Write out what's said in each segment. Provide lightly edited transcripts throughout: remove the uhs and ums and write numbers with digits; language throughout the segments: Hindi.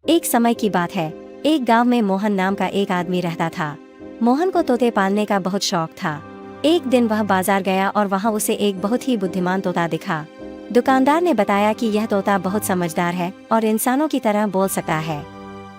एक समय की बात है, एक गांव में मोहन नाम का एक आदमी रहता था। मोहन को तोते पालने का बहुत शौक था। एक दिन वह बाजार गया और वहां उसे एक बहुत ही बुद्धिमान तोता दिखा। दुकानदार ने बताया कि यह तोता बहुत समझदार है और इंसानों की तरह बोल सकता है।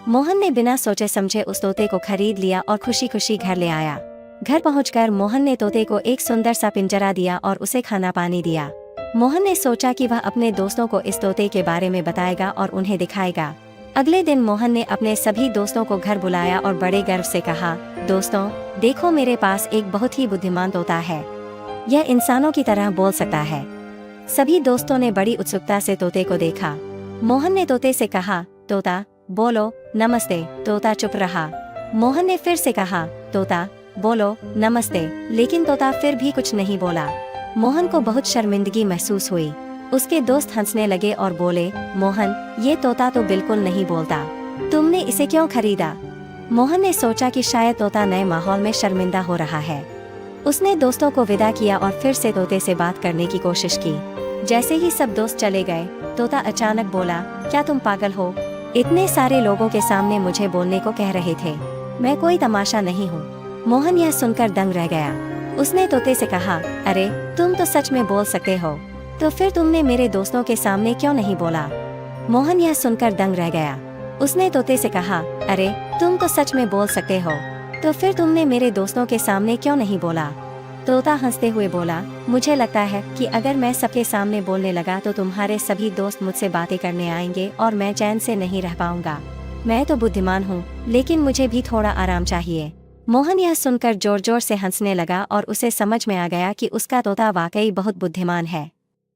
मोहन ने बिना सोचे समझे उस तोते को खरीद लिया और खुशी खुशी घर ले आया। घर पहुंचकर मोहन ने तोते को एक सुंदर सा पिंजरा दिया और उसे खाना पानी दिया। मोहन ने सोचा कि वह अपने दोस्तों को इस तोते के बारे में बताएगा और उन्हें दिखाएगा। अगले दिन मोहन ने अपने सभी दोस्तों को घर बुलाया और बड़े गर्व से कहा, दोस्तों, देखो मेरे पास एक बहुत ही बुद्धिमान तोता है। यह इंसानों की तरह बोल सकता है। सभी दोस्तों ने बड़ी उत्सुकता से तोते को देखा। मोहन ने तोते से कहा, तोता बोलो नमस्ते। तोता चुप रहा। मोहन ने फिर से कहा, तोता बोलो नमस्ते, लेकिन तोता फिर भी कुछ नहीं बोला। मोहन को बहुत शर्मिंदगी महसूस हुई। उसके दोस्त हंसने लगे और बोले, मोहन, ये तोता तो बिल्कुल नहीं बोलता, तुमने इसे क्यों खरीदा? मोहन ने सोचा कि शायद तोता नए माहौल में शर्मिंदा हो रहा है। उसने दोस्तों को विदा किया और फिर से तोते से बात करने की कोशिश की। जैसे ही सब दोस्त चले गए, तोता अचानक बोला, क्या तुम पागल हो? इतने सारे लोगों के सामने मुझे बोलने को कह रहे थे। मैं कोई तमाशा नहीं हूँ। मोहन यह सुनकर दंग रह गया। उसने तोते से कहा, अरे तुम तो सच में बोल सकते हो, तो फिर तुमने मेरे दोस्तों के सामने क्यों नहीं बोला? मोहन यह सुनकर दंग रह गया। उसने तोते से कहा, अरे तुम तो सच में बोल सकते हो, तो फिर तुमने मेरे दोस्तों के सामने क्यों नहीं बोला? तोता हंसते हुए बोला, मुझे लगता है कि अगर मैं सबके सामने बोलने लगा तो तुम्हारे सभी दोस्त मुझसे बातें करने आएंगे और मैं चैन से नहीं रह पाऊंगा। मैं तो बुद्धिमान हूँ, लेकिन मुझे भी थोड़ा आराम चाहिए। मोहन यह सुनकर जोर जोर से हंसने लगा और उसे समझ में आ गया कि उसका तोता वाकई बहुत बुद्धिमान है।